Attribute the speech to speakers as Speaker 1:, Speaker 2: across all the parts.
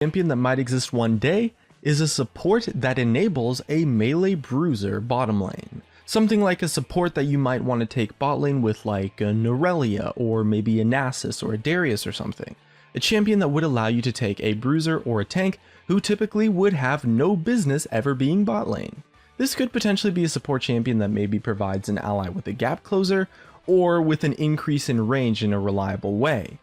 Speaker 1: champion that might exist one day is a support that enables a melee bruiser bottom lane. Something like a support that you might want to take bot lane with, like a Norelia or maybe a Nasus or a Darius or something. A champion that would allow you to take a bruiser or a tank who typically would have no business ever being bot lane. This could potentially be a support champion that maybe provides an ally with a gap closer or with an increase in range in a reliable way.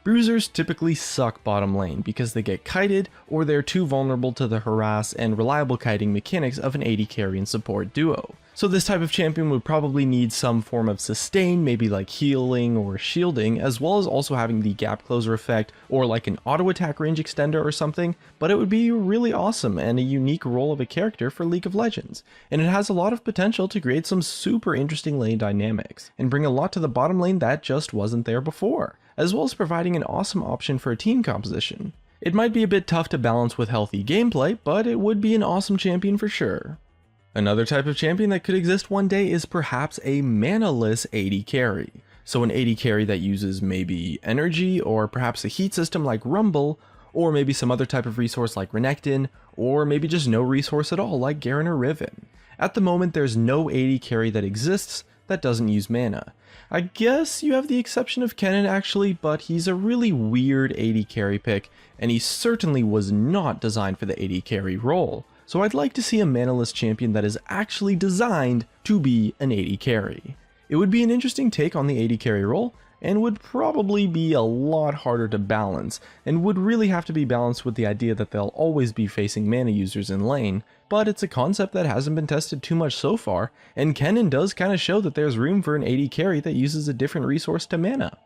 Speaker 1: Bruisers typically suck bottom lane because they get kited or they're too vulnerable to the harass and reliable kiting mechanics of an AD carry and support duo. So this type of champion would probably need some form of sustain, maybe like healing or shielding, as well as also having the gap closer effect or like an auto attack range extender or something, but it would be really awesome and a unique role of a character for League of Legends. And it has a lot of potential to create some super interesting lane dynamics and bring a lot to the bottom lane that just wasn't there before, as well as providing an awesome option for a team composition. It might be a bit tough to balance with healthy gameplay, but it would be an awesome champion for sure. Another type of champion that could exist one day is perhaps a mana-less AD carry. So an AD carry that uses maybe energy or perhaps a heat system like Rumble, or maybe some other type of resource like Renekton, or maybe just no resource at all like Garen or Riven. At the moment there's no AD carry that exists that doesn't use mana. I guess you have the exception of Kennen actually, but he's a really weird AD carry pick, and he certainly was not designed for the AD carry role. So I'd like to see a mana-less champion that is actually designed to be an AD carry. It would be an interesting take on the AD carry role, and would probably be a lot harder to balance, and would really have to be balanced with the idea that they'll always be facing mana users in lane, but it's a concept that hasn't been tested too much so far, and Kennen does kind of show that there's room for an AD carry that uses a different resource to mana.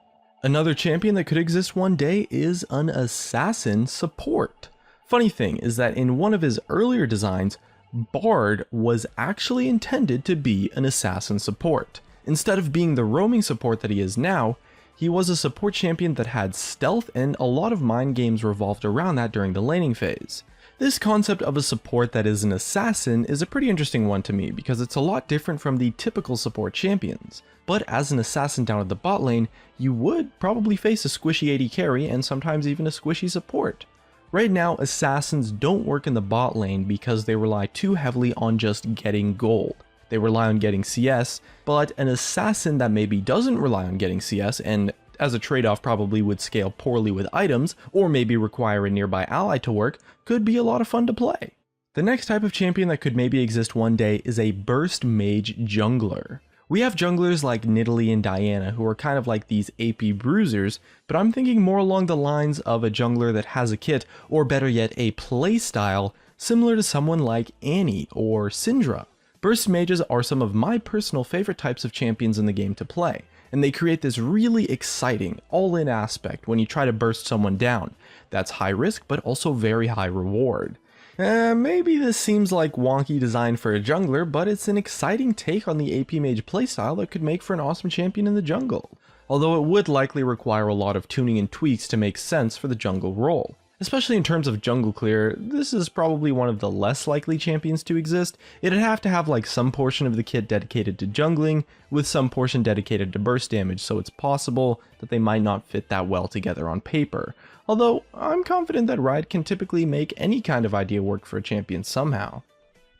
Speaker 1: Another champion that could exist one day is an assassin support. Funny thing is that in one of his earlier designs, Bard was actually intended to be an assassin support. Instead of being the roaming support that he is now, he was a support champion that had stealth, and a lot of mind games revolved around that during the laning phase. This concept of a support that is an assassin is a pretty interesting one to me because it's a lot different from the typical support champions. But as an assassin down at the bot lane, you would probably face a squishy AD carry and sometimes even a squishy support. Right now, assassins don't work in the bot lane because they rely too heavily on just getting gold. They rely on getting CS, but an assassin that maybe doesn't rely on getting CS and as a trade-off probably would scale poorly with items or maybe require a nearby ally to work could be a lot of fun to play. The next type of champion that could maybe exist one day is a burst mage jungler. We have junglers like Nidalee and Diana who are kind of like these AP bruisers, but I'm thinking more along the lines of a jungler that has a kit, or better yet a playstyle, similar to someone like Annie or Syndra. Burst mages are some of my personal favorite types of champions in the game to play, and they create this really exciting, all-in aspect when you try to burst someone down. That's high risk, but also very high reward. Maybe this seems like wonky design for a jungler, but it's an exciting take on the AP mage playstyle that could make for an awesome champion in the jungle. Although it would likely require a lot of tuning and tweaks to make sense for the jungle role. Especially in terms of jungle clear, this is probably one of the less likely champions to exist. It'd have to have like some portion of the kit dedicated to jungling, with some portion dedicated to burst damage, so it's possible that they might not fit that well together on paper. Although, I'm confident that Riot can typically make any kind of idea work for a champion somehow.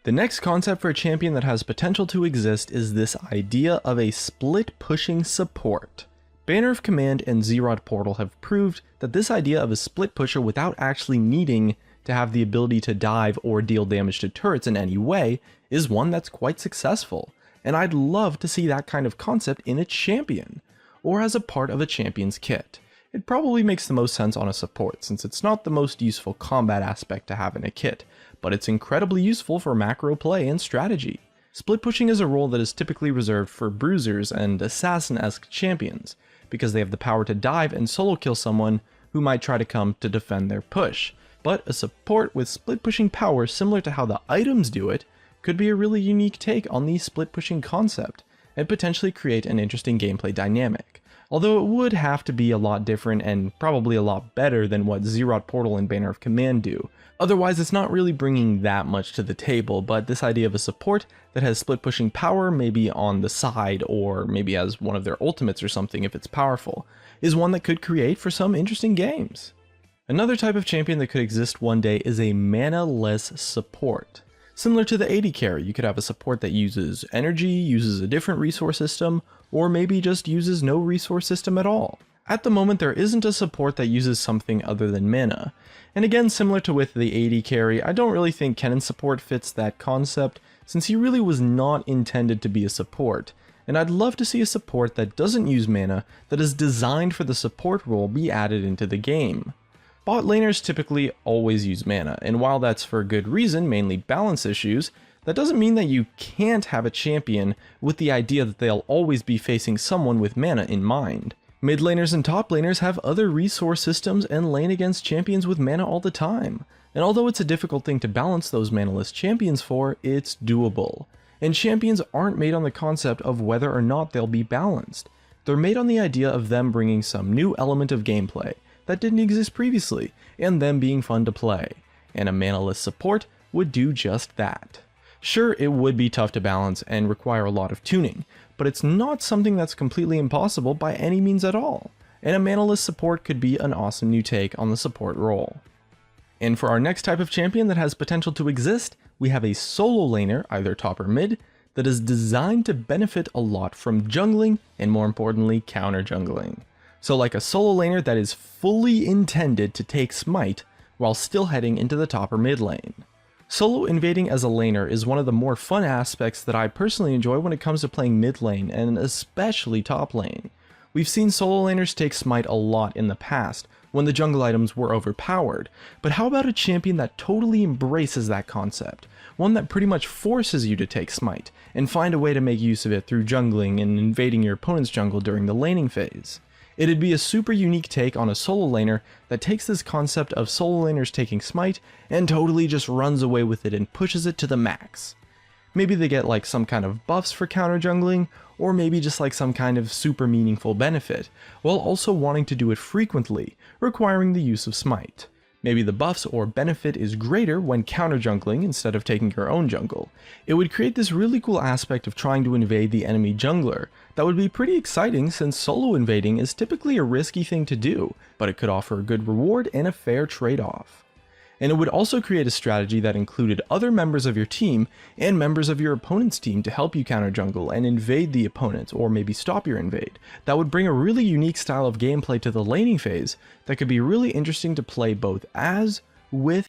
Speaker 1: The next concept for a champion that has potential to exist is this idea of a split pushing support. Banner of Command and Xerath Portal have proved that this idea of a split pusher without actually needing to have the ability to dive or deal damage to turrets in any way is one that's quite successful, and I'd love to see that kind of concept in a champion, or as a part of a champion's kit. It probably makes the most sense on a support since it's not the most useful combat aspect to have in a kit, but it's incredibly useful for macro play and strategy. Split pushing is a role that is typically reserved for bruisers and assassin-esque champions, because they have the power to dive and solo kill someone who might try to come to defend their push. But a support with split pushing power similar to how the items do it could be a really unique take on the split pushing concept, and potentially create an interesting gameplay dynamic. Although it would have to be a lot different and probably a lot better than what Xerath Portal and Banner of Command do. Otherwise, it's not really bringing that much to the table, but this idea of a support that has split pushing power maybe on the side or maybe as one of their ultimates or something if it's powerful, is one that could create for some interesting games. Another type of champion that could exist one day is a mana-less support. Similar to the AD carry, you could have a support that uses energy, uses a different resource system, or maybe just uses no resource system at all. At the moment, there isn't a support that uses something other than mana. And again, similar to with the AD carry, I don't really think Kenan's support fits that concept, since he really was not intended to be a support. And I'd love to see a support that doesn't use mana, that is designed for the support role, be added into the game. Bot laners typically always use mana, and while that's for a good reason, mainly balance issues, that doesn't mean that you can't have a champion with the idea that they'll always be facing someone with mana in mind. Mid laners and top laners have other resource systems and lane against champions with mana all the time. And although it's a difficult thing to balance those mana-less champions for, it's doable. And champions aren't made on the concept of whether or not they'll be balanced. They're made on the idea of them bringing some new element of gameplay that didn't exist previously, and them being fun to play. And a mana-less support would do just that. Sure, it would be tough to balance and require a lot of tuning, but it's not something that's completely impossible by any means at all. And a mana-less support could be an awesome new take on the support role. And for our next type of champion that has potential to exist, we have a solo laner, either top or mid, that is designed to benefit a lot from jungling, and more importantly, counter jungling. So like a solo laner that is fully intended to take smite, while still heading into the top or mid lane. Solo invading as a laner is one of the more fun aspects that I personally enjoy when it comes to playing mid lane, and especially top lane. We've seen solo laners take smite a lot in the past, when the jungle items were overpowered, but how about a champion that totally embraces that concept? One that pretty much forces you to take smite, and find a way to make use of it through jungling and invading your opponent's jungle during the laning phase. It'd be a super unique take on a solo laner that takes this concept of solo laners taking smite and totally just runs away with it and pushes it to the max. Maybe they get like some kind of buffs for counter jungling, or maybe just like some kind of super meaningful benefit, while also wanting to do it frequently, requiring the use of smite. Maybe the buffs or benefit is greater when counter jungling instead of taking your own jungle. It would create this really cool aspect of trying to invade the enemy jungler that would be pretty exciting, since solo invading is typically a risky thing to do, but it could offer a good reward and a fair trade-off. And it would also create a strategy that included other members of your team and members of your opponent's team to help you counter jungle and invade the opponent, or maybe stop your invade. That would bring a really unique style of gameplay to the laning phase that could be really interesting to play both as, with,